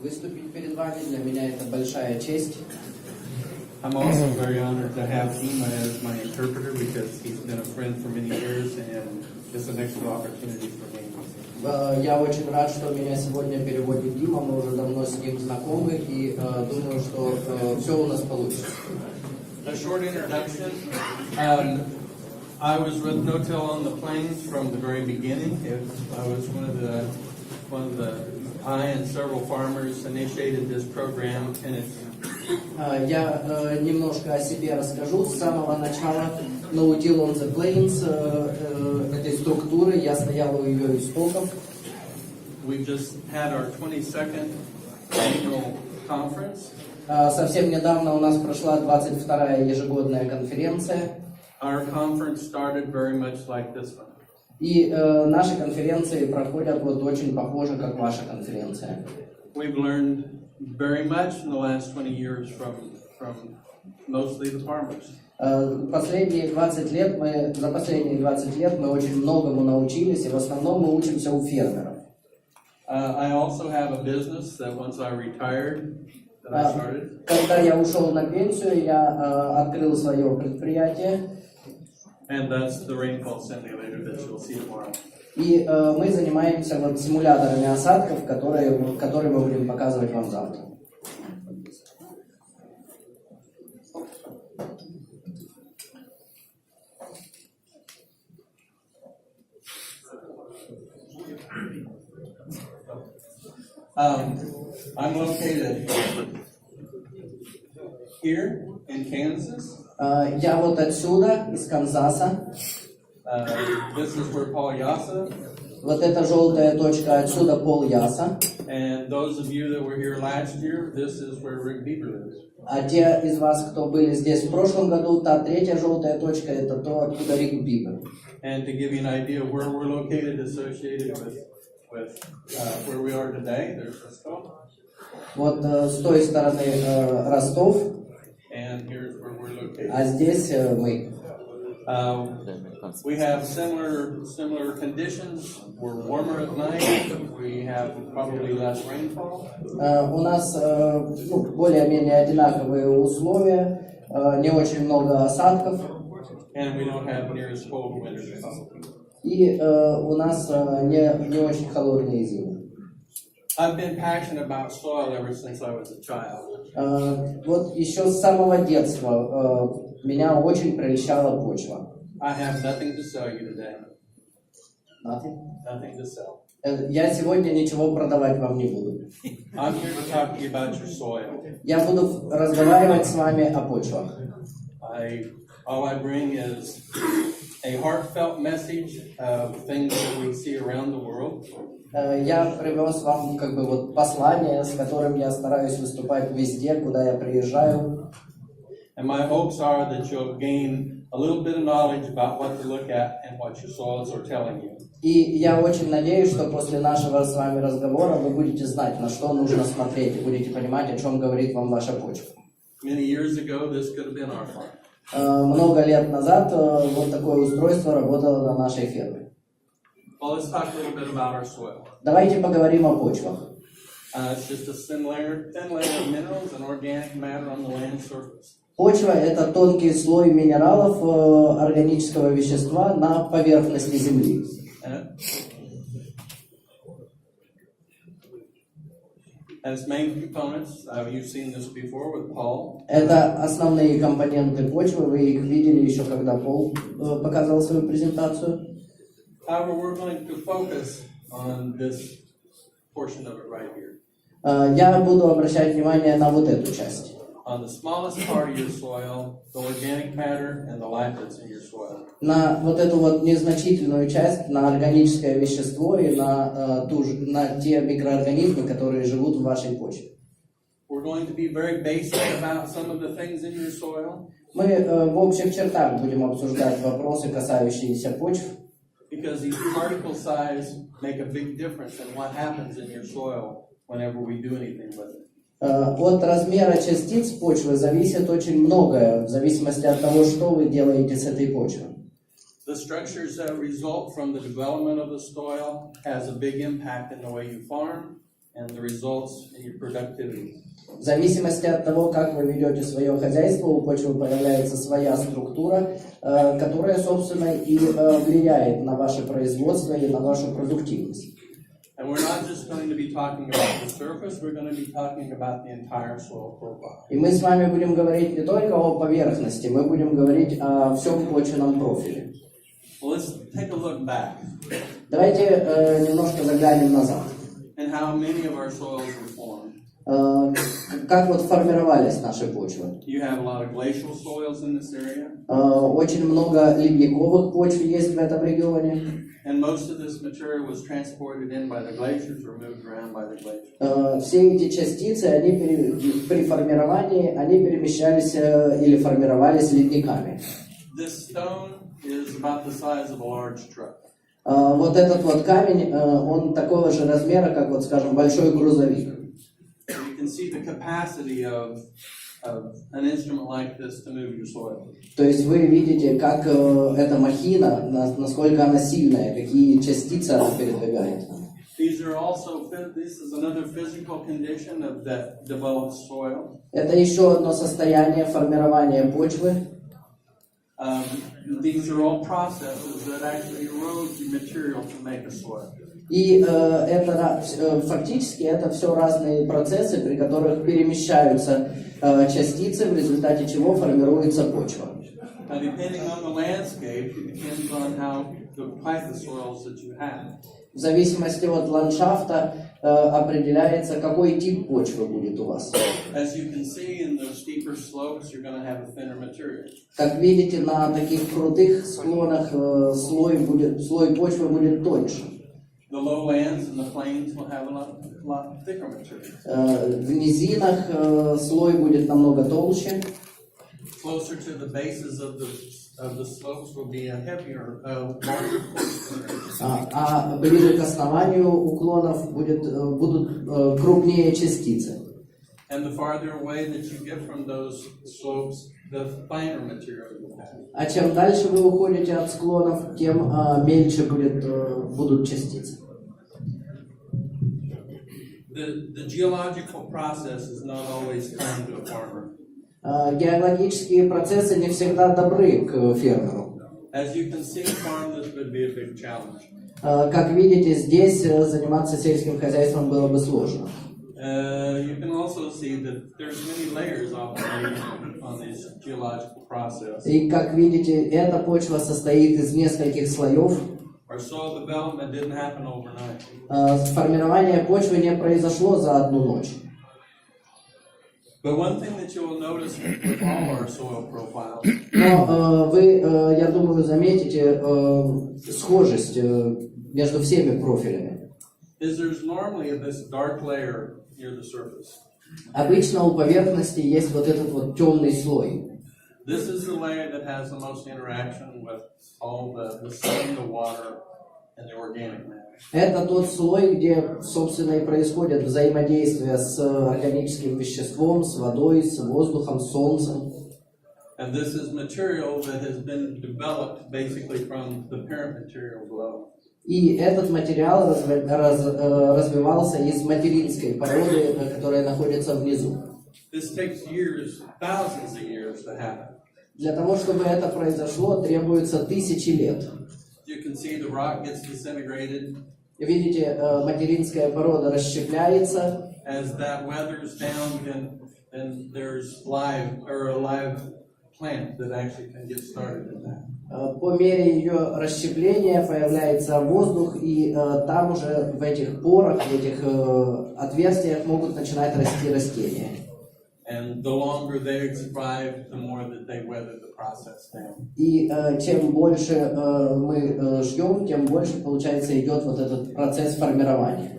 Выступить перед вами для меня это большая честь. I'm also very honored to have Dima as my interpreter because he's been a friend for many years and it's an extra opportunity for me. Я очень рад, что меня сегодня переводит Дима. Мы уже давно с ним знакомы и думаю, что все у нас получится. A short introduction. I was with No-Till on the Plains from the very beginning. I was one of the I and several farmers initiated this program, and it's. Я немножко о себе расскажу. С самого начала No-Till on the Plains этой структуры я стоял у ее истоков. We just had our 22nd annual conference. Совсем недавно у нас прошла 22-я ежегодная конференция. Our conference started very much like this one. И наши конференции проходят вот очень похоже, как ваша конференция. We've learned very much in the last 20 years from mostly the farmers. За последние 20 лет мы очень многому научились, и в основном мы учимся у фермеров. I also have a business that once I retired, that I started. Когда я ушел на пенсию, я открыл свое предприятие. And that's the rainfall simulator that you'll see tomorrow. И мы занимаемся вот симуляторами осадков, которые мы будем показывать вам завтра. I'm located here in Kansas. Я вот отсюда, из Канзаса. This is where Paul Yassa. Вот эта желтая точка, отсюда Пол Яса. And those of you that were here last year, this is where Rick Bieber lives. А те из вас, кто были здесь в прошлом году, та третья желтая точка, это то, откуда Рик Бибер. And to give you an idea of where we're located, associated with where we are today, there's Rostov. Вот с той стороны Ростов, and here's where we're located. А здесь мы. We have similar conditions. We're warmer at night. We have probably less rainfall. У нас более-менее одинаковые условия, не очень много осадков. And we don't have near as cold winters. И у нас не очень холодные зимы. I've been passionate about soil ever since I was a child. Вот еще с самого детства меня очень прельщала почва. I have nothing to sell you today. Nothing to sell. Я сегодня ничего продавать вам не буду. I'm here to talk to you about your soil. Я буду разговаривать с вами о почвах. All I bring is a heartfelt message of things that we see around the world. Я привез вам как бы вот послание, с которым я стараюсь выступать везде, куда я приезжаю. And my hopes are that you'll gain a little bit of knowledge about what to look at and what your soils are telling you. И я очень надеюсь, что после нашего с вами разговора вы будете знать, на что нужно смотреть, и будете понимать, о чем говорит вам ваша почва. Many years ago, this could have been our farm. Много лет назад вот такое устройство работало на нашей ферме. Well, let's talk a little bit about our soil. Давайте поговорим о почвах. It's just a thin layer of minerals and organic matter on the land surface. Почва – это тонкий слой минералов, органического вещества на поверхности земли. As main components, you've seen this before with Paul. Это основные компоненты почвы, вы их видели еще, когда Пол показывал свою презентацию. However, we're going to focus on this portion of it right here. Я буду обращать внимание на вот эту часть. On the smallest part of your soil, the organic matter and the life that's in your soil. На вот эту вот незначительную часть, на органическое вещество и на те микроорганизмы, которые живут в вашей почве. We're going to be very basic about some of the things in your soil. Мы в общих чертах будем обсуждать вопросы, касающиеся почв. Because these particle size make a big difference in what happens in your soil whenever we do anything with it. От размера частиц почвы зависит очень многое, в зависимости от того, что вы делаете с этой почвой. The structures that result from the development of the soil has a big impact in the way you farm and the results in your productivity. В зависимости от того, как вы ведете свое хозяйство, у почвы появляется своя структура, которая, собственно, и влияет на ваше производство и на вашу продуктивность. And we're not just going to be talking about the surface, we're going to be talking about the entire soil profile. И мы с вами будем говорить не только о поверхности, мы будем говорить о всем почвенном профиле. Well, let's take a look back. Давайте немножко заглянем назад. And how many of our soils were formed. Как вот формировались наши почвы? You have a lot of glacial soils in this area. Очень много ледниковых почв есть в этом регионе. And most of this material was transported in by the glaciers or moved around by the glaciers. Все эти частицы, они при формировании, они перемещались или формировались ледниками. This stone is about the size of a large truck. Вот этот вот камень, он такого же размера, как вот, скажем, большой грузовик. You can see the capacity of an instrument like this to move your soil. То есть вы видите, как эта махина, насколько она сильная, какие частицы она передвигает. This is another physical condition of that developed soil. Это еще одно состояние формирования почвы. These are all processes that actually erode the material to make a soil. И это фактически это все разные процессы, при которых перемещаются частицы, в результате чего формируется почва. Now, depending on the landscape, it depends on how the type of soils that you have. В зависимости от ландшафта определяется, какой тип почвы будет у вас. As you can see, in the steeper slopes, you're going to have a thinner material. Как видите, на таких крутых склонах слой почвы будет тоньше. The lowlands and the plains will have a lot thicker material. В низинах слой будет намного толще. Closer to the bases of the slopes will be a heavier, larger portion. А ближе к основанию уклонов будут крупнее частицы. And the farther away that you get from those slopes, the finer material you have. А чем дальше вы уходите от склонов, тем мельче будут частицы. The geological process is not always kind to a farmer. Геологические процессы не всегда добры к фермеру. As you can see, farm this would be a big challenge. Как видите, здесь заниматься сельским хозяйством было бы сложно. You can also see that there's many layers operating on this geological process. И как видите, эта почва состоит из нескольких слоев. Our soil development didn't happen overnight. Формирование почвы не произошло за одну ночь. But one thing that you will notice with all our soil profiles. Но вы, я думаю, заметите схожесть между всеми профилями. Is there's normally this dark layer near the surface. Обычно у поверхности есть вот этот вот темный слой. This is the layer that has the most interaction with all the sun, the water, and the organic matter. Это тот слой, где, собственно, и происходит взаимодействие с органическим веществом, с водой, с воздухом, с солнцем. And this is material that has been developed basically from the parent material below. И этот материал развивался из материнской породы, которая находится внизу. This takes years, thousands of years to happen. Для того, чтобы это произошло, требуется тысячи лет. You can see the rock gets disintegrated. Видите, материнская порода расщепляется. As that weathers down, then there's a live plant that actually can get started in that. По мере ее расщепления появляется воздух, и там уже в этих порах, в этих отверстиях могут начинать расти растения. And the longer they survive, the more that they weather the process down. И чем больше мы ждем, тем больше, получается, идет вот этот процесс формирования.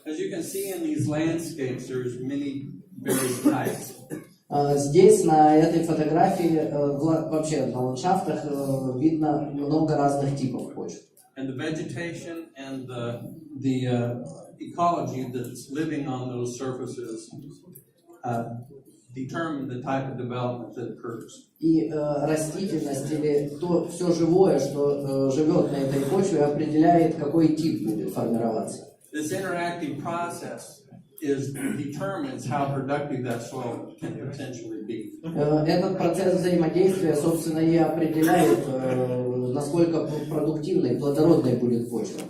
As you can see in these landscapes, there's many various types. Здесь, на этой фотографии, вообще на ландшафтах, видно много разных типов почв. And the vegetation and the ecology that's living on those surfaces determine the type of development that occurs. И растительность или все живое, что живет на этой почве, определяет, какой тип будет формироваться. This interactive process determines how productive that soil can potentially be. Этот процесс взаимодействия, собственно, и определяет, насколько продуктивной, плодородной будет почва.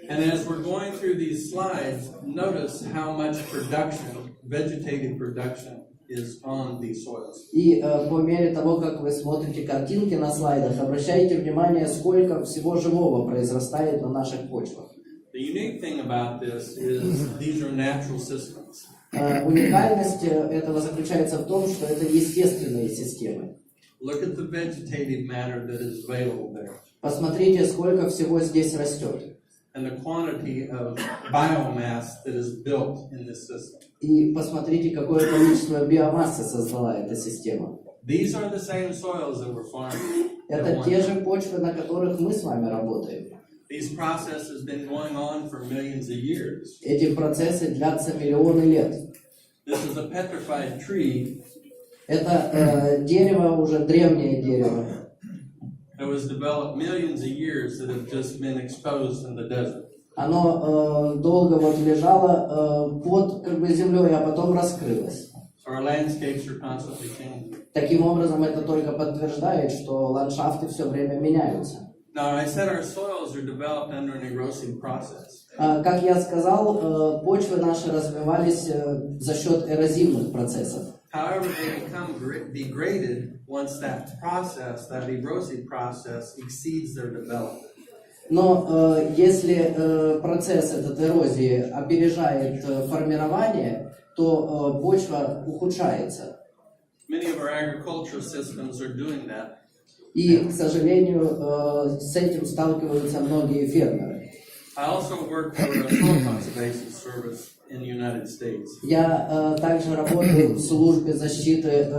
And as we're going through these slides, notice how much production, vegetative production, is on these soils. И по мере того, как вы смотрите картинки на слайдах, обращайте внимание, сколько всего живого произрастает на наших почвах. The unique thing about this is these are natural systems. Уникальность этого заключается в том, что это естественные системы. Look at the vegetative matter that is available there. Посмотрите, сколько всего здесь растет. And the quantity of biomass that is built in this system. И посмотрите, какое количество биомассы создала эта система. These are the same soils that we're farming. Это те же почвы, на которых мы с вами работаем. These processes have been going on for millions of years. Эти процессы длятся миллионы лет. This is a petrified tree. Это дерево, уже древнее дерево. It was developed millions of years that have just been exposed in the desert. Оно долго вот лежало под как бы землей, а потом раскрылось. So our landscapes are constantly changing. Таким образом, это только подтверждает, что ландшафты все время меняются. Now, I said our soils are developed under an erosive process. Как я сказал, почвы наши развивались за счет эрозивных процессов. However, they become degraded once that process, that erosive process, exceeds their development. Но если процесс этот эрозии опережает формирование, то почва ухудшается. Many of our agricultural systems are doing that. И, к сожалению, с этим сталкиваются многие фермеры. I also work for a soil conservation service in the United States. Я также работаю в службе защиты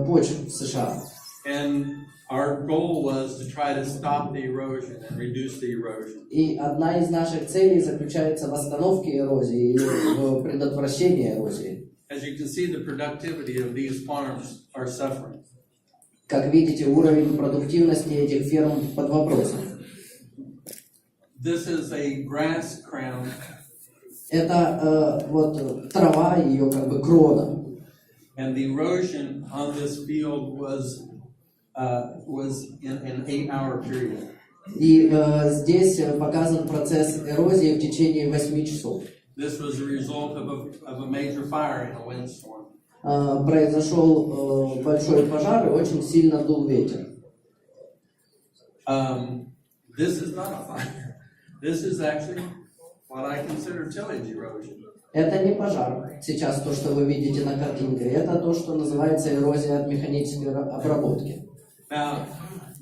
почв в США. And our goal was to try to stop the erosion and reduce the erosion. И одна из наших целей заключается в остановке эрозии и в предотвращении эрозии. As you can see, the productivity of these farms are suffering. Как видите, уровень продуктивности этих ферм под вопросом. This is a grass crown. Это вот трава, ее как бы крона. And the erosion on this field was in an 8-hour period. И здесь показан процесс эрозии в течение 8 часов. This was a result of a major fire in a windstorm. Произошел большой пожар и очень сильно дул ветер. This is not a fire. This is actually what I consider tillage erosion. Это не пожар. Сейчас то, что вы видите на картинке, это то, что называется эрозия от механической обработки. Now,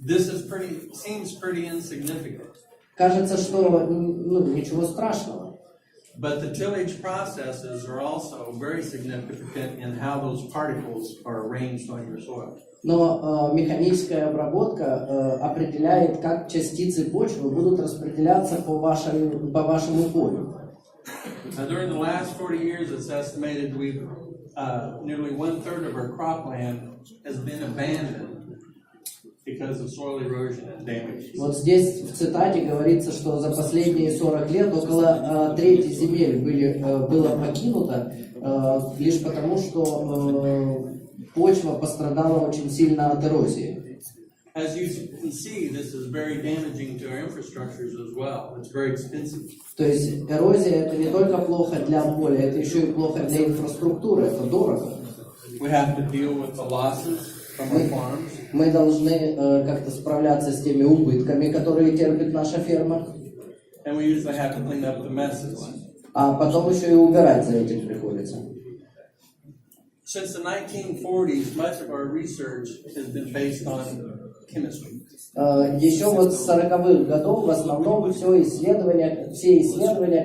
this is seems pretty insignificant. Кажется, что ничего страшного. But the tillage processes are also very significant in how those particles are arranged on your soil. Но механическая обработка определяет, как частицы почвы будут распределяться по вашему полю. Now, during the last 40 years, it's estimated nearly 1/3 of our cropland has been abandoned because of soil erosion and damage. Вот здесь в цитате говорится, что за последние 40 лет около трети земель было покинуто лишь потому, что почва пострадала очень сильно от эрозии. As you can see, this is very damaging to our infrastructures as well. It's very expensive. То есть эрозия это не только плохо для поля, это еще и плохо для инфраструктуры, это дорого. We have to deal with the losses from our farms. Мы должны как-то справляться с теми убытками, которые терпит наша ферма. And we usually have to clean up the messes. А потом еще и убирать за этим приходится. Since the 1940s, much of our research has been based on chemistry. Еще вот с 40-х годов в основном все исследования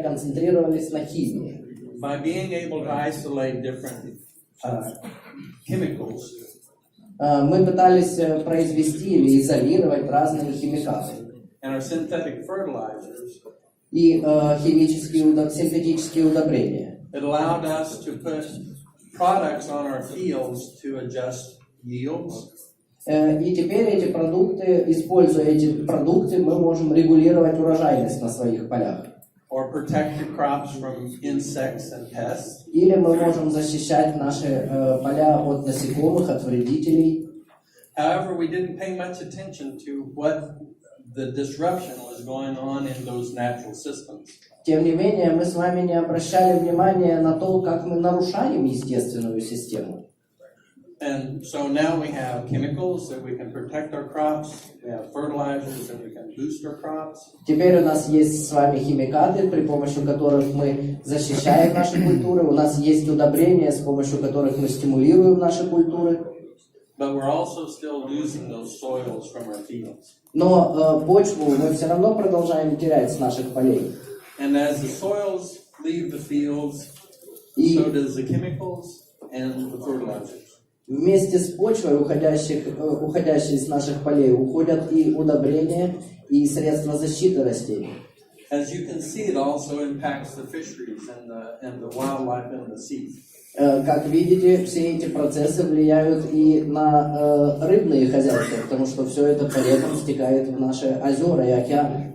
концентрировались на химии. By being able to isolate different chemicals, мы пытались произвести или изолировать разные химикаты. and our synthetic fertilizers, И синтетические удобрения. it allowed us to put products on our fields to adjust yields. И теперь используя эти продукты, мы можем регулировать урожайность на своих полях. or protect your crops from insects and pests. Или мы можем защищать наши поля от насекомых, от вредителей. However, we didn't pay much attention to what the disruption was going on in those natural systems. Тем не менее, мы с вами не обращали внимания на то, как мы нарушаем естественную систему. And so now we have chemicals that we can protect our crops. We have fertilizers that we can boost our crops. Теперь у нас есть с вами химикаты, при помощи которых мы защищаем наши культуры. У нас есть удобрения, с помощью которых мы стимулируем наши культуры. But we're also still losing those soils from our fields. Но почву мы все равно продолжаем терять с наших полей. And as the soils leave the fields, so does the chemicals and the fertilizers. Вместе с почвой, уходящей с наших полей, уходят и удобрения, и средства защиты растений. As you can see, it also impacts the fisheries and the wildlife in the sea. Как видите, все эти процессы влияют и на рыбные хозяйства, потому что все это по рекам стекает в наши озера и океаны.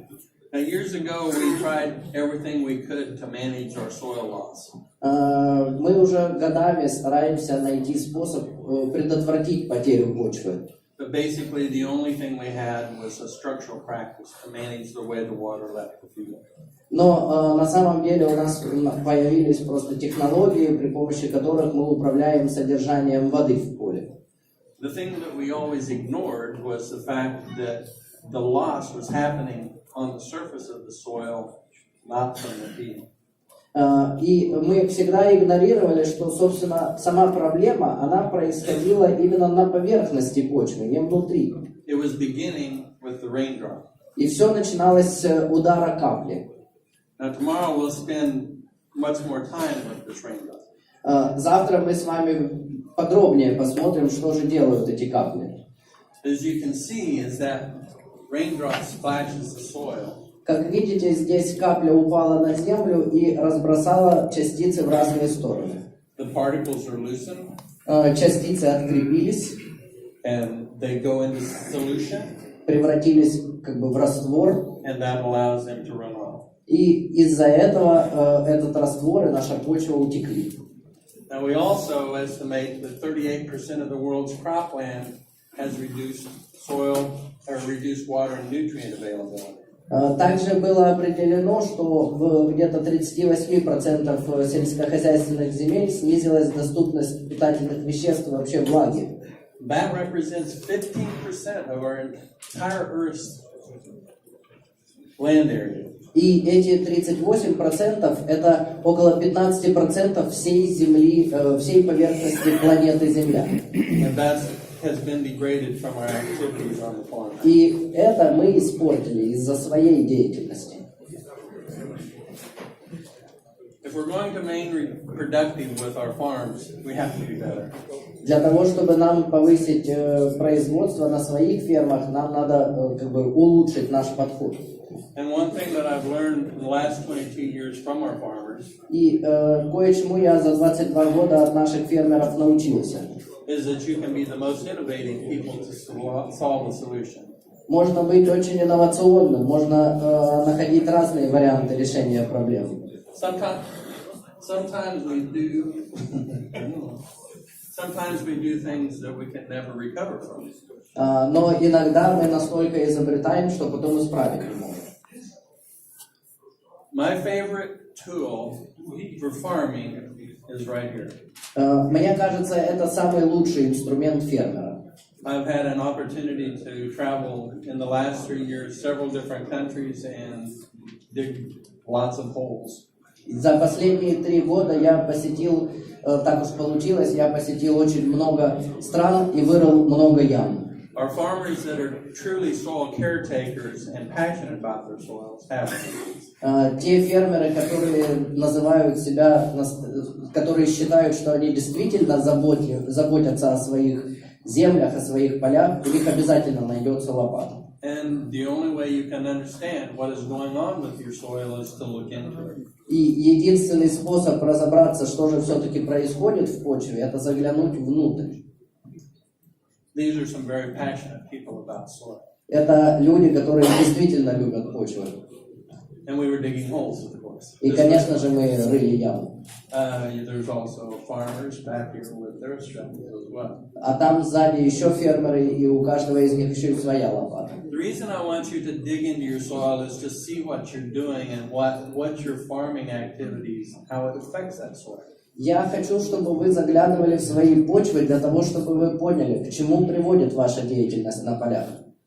Now, years ago, we tried everything we could to manage our soil loss. Мы уже годами стараемся найти способ предотвратить потерю почвы. But basically, the only thing we had was a structural practice to manage the way the water left the field. Но на самом деле у нас появились просто технологии, при помощи которых мы управляем содержанием воды в поле. The thing that we always ignored was the fact that the loss was happening on the surface of the soil, not from the field. И мы всегда игнорировали, что, собственно, сама проблема, она происходила именно на поверхности почвы, не внутри. It was beginning with the raindrop. И все начиналось с удара капли. Now tomorrow we'll spend much more time with this raindrop. Завтра мы с вами подробнее посмотрим, что же делают эти капли. As you can see, is that raindrop splashes the soil. Как видите, здесь капля упала на землю и разбросала частицы в разные стороны. The particles are loosened. Частицы открепились. And they go into solution. Превратились как бы в раствор. And that allows them to run off. И из-за этого этот раствор и наша почва утекли. Now we also estimate that 38% of the world's cropland has reduced soil or reduced water and nutrient availability. Также было определено, что в где-то 38% сельскохозяйственных земель снизилась доступность питательных веществ, вообще влаги. That represents 15% of our entire Earth's land area. И эти 38% это около 15% всей земли, всей поверхности планеты Земля. And that has been degraded from our activities on the farm. И это мы испортили из-за своей деятельности. If we're going to remain productive with our farms, we have to do better. Для того, чтобы нам повысить производство на своих фермах, нам надо как бы улучшить наш подход. And one thing that I've learned in the last 22 years from our farmers И кое-чему я за 22 года от наших фермеров научился. is that you can be the most innovative people to solve a solution. Можно быть очень инновационным, можно находить разные варианты решения проблем. Sometimes we do things that we can never recover from. Но иногда мы настолько изобретаем, что потом исправить не можем. My favorite tool for farming is right here. Мне кажется, это самый лучший инструмент фермера. I've had an opportunity to travel in the last 3 years several different countries and dig lots of holes. За последние 3 года я посетил, так уж получилось, я посетил очень много стран и вырыл много ям. Our farmers that are truly soil caretakers and passionate about their soils have it. Те фермеры, которые называют себя, которые считают, что они действительно заботятся о своих землях, о своих полях, у них обязательно найдется лопата. And the only way you can understand what is going on with your soil is to look into it. И единственный способ разобраться, что же все-таки происходит в почве, это заглянуть внутрь. These are some very passionate people about soil. Это люди, которые действительно любят почву. And we were digging holes, of course. И, конечно же, мы рыли яму. There's also farmers back here with their shovels as well. А там сзади еще фермеры, и у каждого из них еще и своя лопата. The reason I want you to dig into your soil is to see what you're doing and what your farming activities, how it affects that soil. Я хочу, чтобы вы заглядывали в свои почвы для того, чтобы вы поняли, к чему приводит ваша деятельность на полях.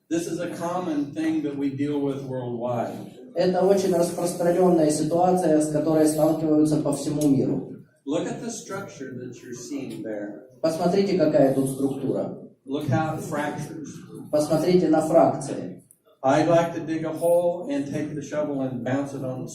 This is a common thing that we deal with worldwide. Это очень распространенная ситуация, с которой сталкиваются по всему миру. Look at the structure that you're seeing there. Посмотрите, какая тут структура. Look how it fractures. Посмотрите на фракции. I'd like to dig a hole and take the shovel and bounce it on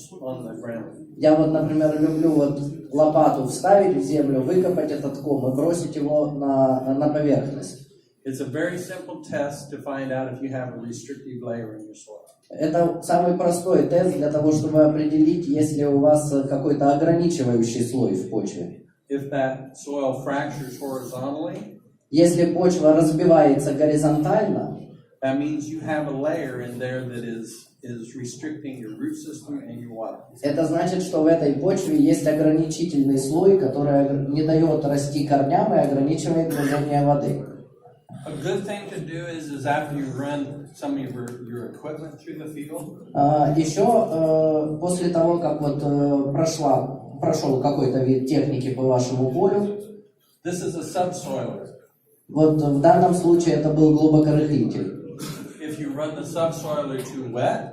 the ground. Я вот, например, люблю вот лопату вставить в землю, выкопать этот ком и бросить его на поверхность. It's a very simple test to find out if you have a restrictive layer in your soil. Это самый простой тест для того, чтобы определить, есть ли у вас какой-то ограничивающий слой в почве. If that soil fractures horizontally, если почва разбивается горизонтально, that means you have a layer in there that is restricting your root system and your water. Это значит, что в этой почве есть ограничительный слой, который не дает расти корням и ограничивает движение воды. A good thing to do is after you run some of your equipment through the field. Еще после того, как вот прошел какой-то вид техники по вашему полю, This is a subsoiler. вот в данном случае это был глубокорыхлитель. If you run the subsoiler too wet,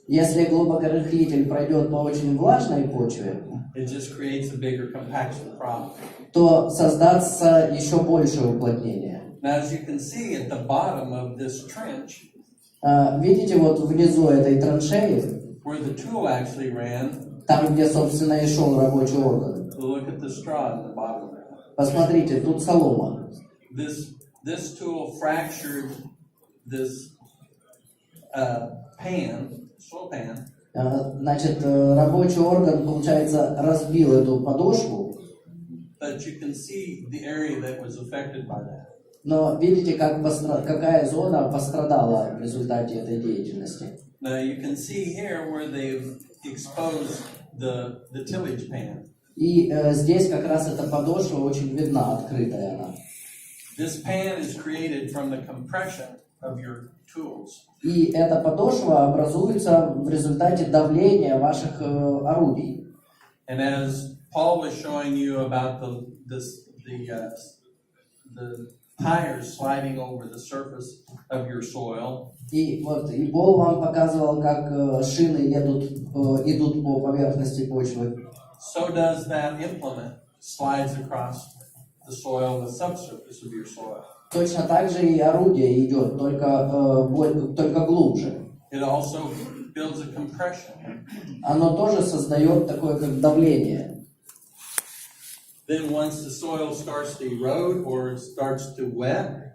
если глубокорыхлитель пройдет по очень влажной почве, it just creates a bigger compaction problem. то создастся еще большее уплотнение. Now, as you can see at the bottom of this trench, видите, вот внизу этой траншеи, where the tool actually ran, там, где, собственно, и шел рабочий орган. look at the straw in the bottom. Посмотрите, тут солома. This tool fractured this soil pan. Значит, рабочий орган, получается, разбил эту подошву. But you can see the area that was affected by that. Но видите, какая зона пострадала в результате этой деятельности. Now you can see here where they've exposed the tillage pan. И здесь как раз эта подошва очень видна, открытая она. This pan is created from the compression of your tools. И эта подошва образуется в результате давления ваших орудий. And as Paul was showing you about the tires sliding over the surface of your soil. И вот и Пол вам показывал, как шины идут по поверхности почвы. So does that implement slides across the soil, the subsurface of your soil. Точно так же и орудие идет, только глубже. It also builds a compression. Оно тоже создает такое как давление. Then once the soil starts to erode or starts to wet,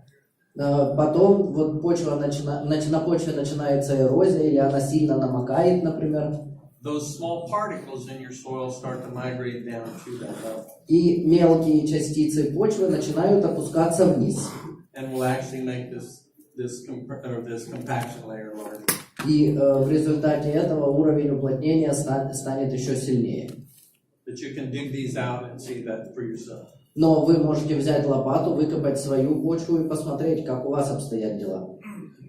потом вот на почве начинается эрозия, или она сильно намокает, например. those small particles in your soil start to migrate down to that level. И мелкие частицы почвы начинают опускаться вниз. And will actually make this compaction layer larger. И в результате этого уровень уплотнения станет еще сильнее. But you can dig these out and see that for yourself. Но вы можете взять лопату, выкопать свою почву и посмотреть, как у вас обстоят дела.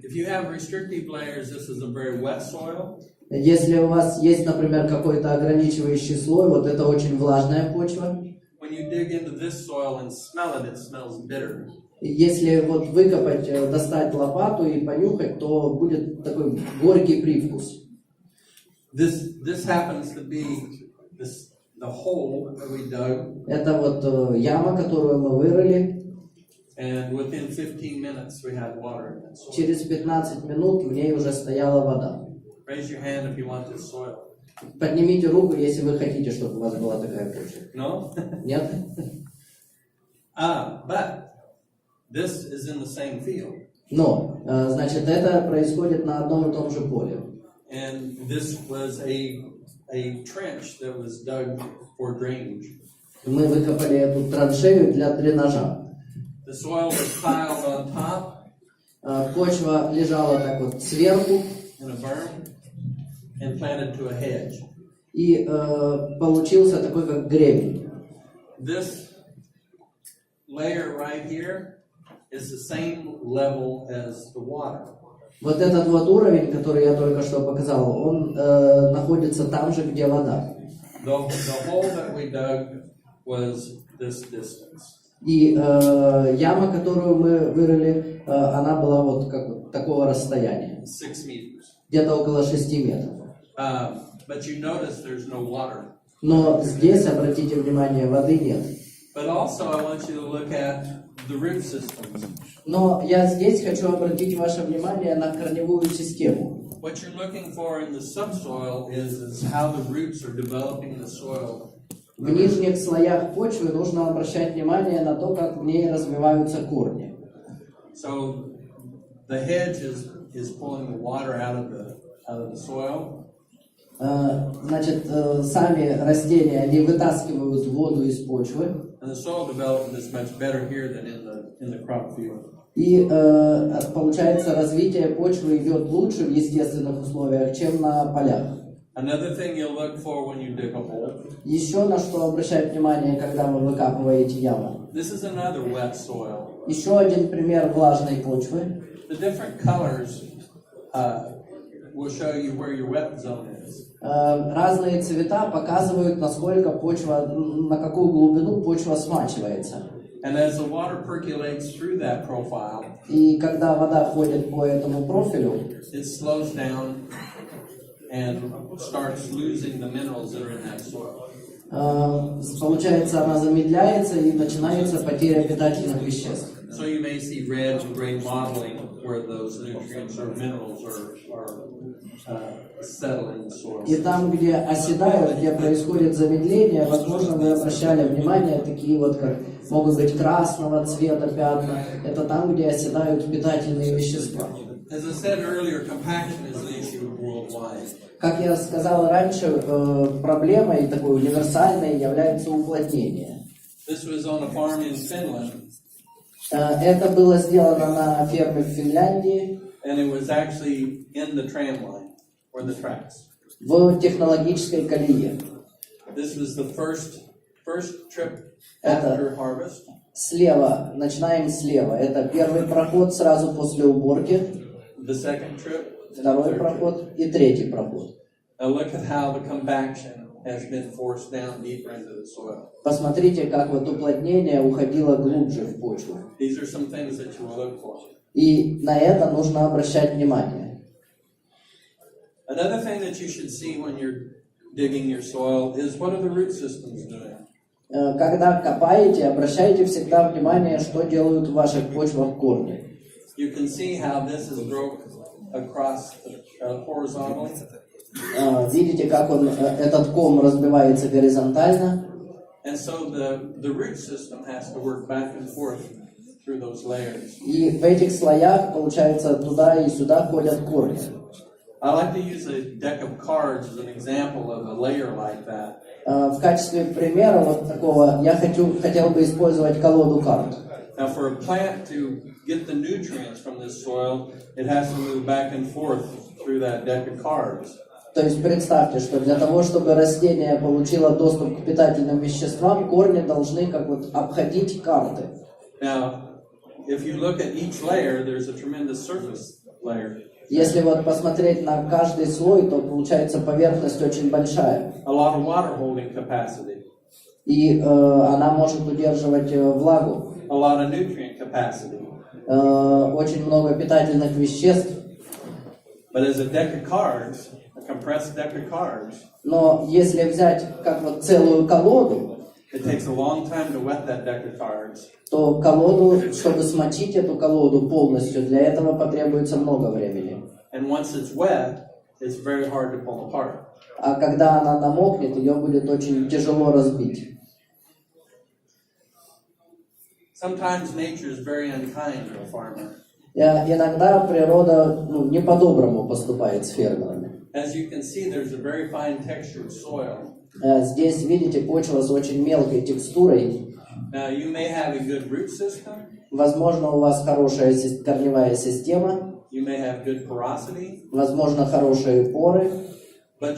If you have restrictive layers, this is a very wet soil. Если у вас есть, например, какой-то ограничивающий слой, вот это очень влажная почва. When you dig into this soil and smell it, it smells bitter. Если вот выкопать, достать лопату и понюхать, то будет такой горький привкус. This happens to be the hole that we dug. Это вот яма, которую мы вырыли. And within 15 minutes we had water in that soil. Через 15 минут в ней уже стояла вода. Raise your hand if you want this soil. Поднимите руку, если вы хотите, чтобы у вас была такая почва. No? Нет? But this is in the same field. Но, значит, это происходит на одном и том же поле. And this was a trench that was dug for drainage. Мы выкопали эту траншею для дренажа. The soil was piled on top. Почва лежала так вот сверху. In a berm and planted to a hedge. И получился такой как гребень. This layer right here is the same level as the water. Вот этот вот уровень, который я только что показал, он находится там же, где вода. The hole that we dug was this distance. И яма, которую мы вырыли, она была вот как такого расстояния. 6 meters. Где-то около 6 метров. But you notice there's no water. Но здесь, обратите внимание, воды нет. But also I want you to look at the root systems. Но я здесь хочу обратить ваше внимание на корневую систему. What you're looking for in the subsoil is how the roots are developing the soil. В нижних слоях почвы нужно обращать внимание на то, как в ней развиваются корни. So the hedge is pulling the water out of the soil. Значит, сами растения, они вытаскивают воду из почвы. And the soil development is much better here than in the crop field. И получается, развитие почвы идет лучше в естественных условиях, чем на полях. Another thing you'll look for when you dig a hole. Еще на что обращать внимание, когда вы выкапываете яму. This is another wet soil. Еще один пример влажной почвы. The different colors will show you where your wet zone is. Разные цвета показывают, насколько почва, на какую глубину почва смачивается. And as the water percolates through that profile, И когда вода ходит по этому профилю, it slows down and starts losing the minerals that are in that soil. Получается, она замедляется и начинается потеря питательных веществ. So you may see red and gray mottling where those nutrients or minerals are settling in the soil. И там, где оседают, где происходит замедление, возможно, вы обращали внимание, такие вот, как могут быть красного цвета пятна. Это там, где оседают питательные вещества. As I said earlier, compaction is an issue worldwide. Как я сказал раньше, проблемой такой универсальной является уплотнение. This was on a farm in Finland. Это было сделано на ферме в Финляндии. And it was actually in the tram line, or the tracks. В технологической колее. This was the first trip after harvest. Слева, начинаем слева. Это первый проход сразу после уборки. The second trip. Второй проход и третий проход. Now look at how the compaction has been forced down deeper into the soil. Посмотрите, как вот уплотнение уходило глубже в почву. These are some things that you will look for. И на это нужно обращать внимание. Another thing that you should see when you're digging your soil is what are the root systems doing. Когда копаете, обращайте всегда внимание, что делают в ваших почвах корни. You can see how this is broke across horizontally. Видите, как этот ком разбивается горизонтально. And so the root system has to work back and forth through those layers. И в этих слоях, получается, туда и сюда ходят корни. I like to use a deck of cards as an example of a layer like that. В качестве примера вот такого я хотел бы использовать колоду карт. Now, for a plant to get the nutrients from this soil, it has to move back and forth through that deck of cards. То есть представьте, что для того, чтобы растение получило доступ к питательным веществам, корни должны как вот обходить карты. Now, if you look at each layer, there's a tremendous surface layer. Если вот посмотреть на каждый слой, то получается поверхность очень большая. A lot of water holding capacity. И она может удерживать влагу. A lot of nutrient capacity. Очень много питательных веществ. But as a deck of cards, a compressed deck of cards, Но если взять как вот целую колоду, it takes a long time to wet that deck of cards. то колоду, чтобы смочить эту колоду полностью, для этого потребуется много времени. And once it's wet, it's very hard to pull apart. А когда она намокнет, ее будет очень тяжело разбить. Sometimes nature is very unkind to a farmer. Иногда природа не по-доброму поступает с фермерами. As you can see, there's a very fine textured soil. Здесь, видите, почва с очень мелкой текстурой. Now, you may have a good root system. Возможно, у вас хорошая корневая система. You may have good porosity. Возможно, хорошие поры. but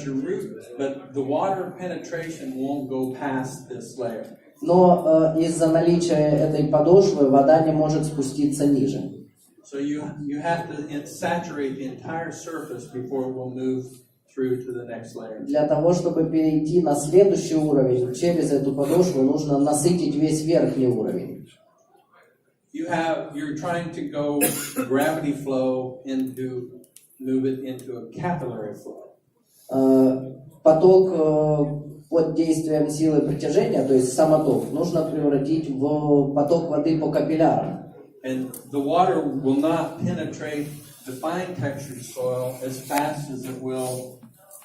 the water penetration won't go past this layer. Но из-за наличия этой подошвы вода не может спуститься ниже. So you have to saturate the entire surface before it will move through to the next layer. Для того, чтобы перейти на следующий уровень, через эту подошву нужно насытить весь верхний уровень. You're trying to go gravity flow move it into a capillary flow. Поток под действием силы притяжения, то есть самоток, нужно превратить в поток воды по капиллярам. And the water will not penetrate the fine textured soil as fast as it will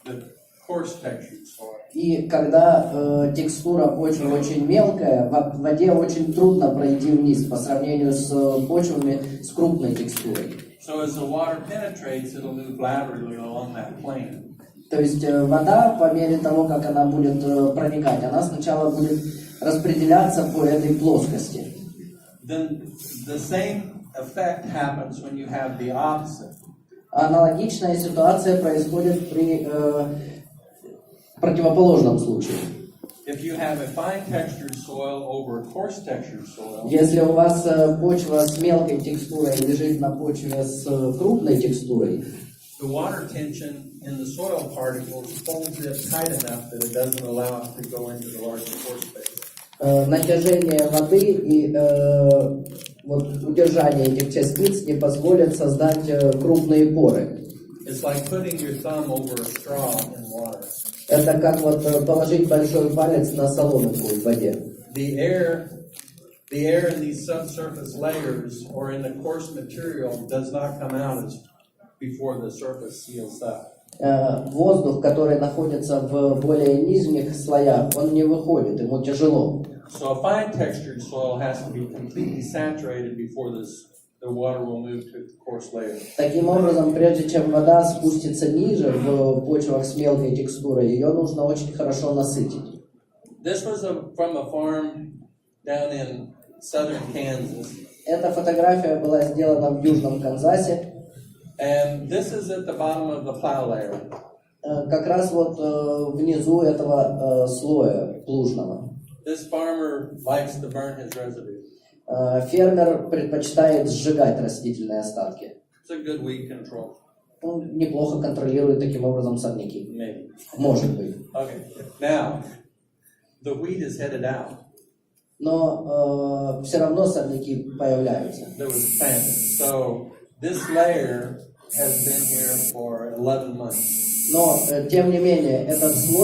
the coarse textured soil. И когда текстура почвы очень мелкая, в воде очень трудно пройти вниз по сравнению с почвами с крупной текстурой. So as the water penetrates, it'll move laterally along that plane. То есть вода, по мере того, как она будет проникать, она сначала будет распределяться по этой плоскости. Then the same effect happens when you have the opposite. Аналогичная ситуация происходит при противоположном случае. If you have a fine textured soil over a coarse textured soil, Если у вас почва с мелкой текстурой лежит на почве с крупной текстурой, the water tension in the soil particles holds it tight enough that it doesn't allow it to go into the larger pore space. Натяжение воды и вот удержание этих частиц не позволит создать крупные поры. It's like putting your thumb over a straw in water. Это как вот положить большой палец на соломинку в воде. The air in these subsurface layers or in the coarse material does not come out before the surface seals up. Воздух, который находится в более нижних слоях, он не выходит, ему тяжело. So a fine textured soil has to be completely saturated before the water will move to the coarse layer. Таким образом, прежде чем вода спустится ниже в почвах с мелкой текстурой, ее нужно очень хорошо насытить. This was from a farm down in southern Kansas. Эта фотография была сделана в Южном Канзасе. And this is at the bottom of the plow layer. Как раз вот внизу этого слоя плужного. This farmer likes to burn his residue. Фермер предпочитает сжигать растительные остатки. It's a good weed control. Он неплохо контролирует таким образом сорняки. Maybe. Может быть. Okay. Now, the weed is headed out. Но все равно сорняки появляются. There was planted. So this layer has been here for 11 months. Но, тем не менее, этот слой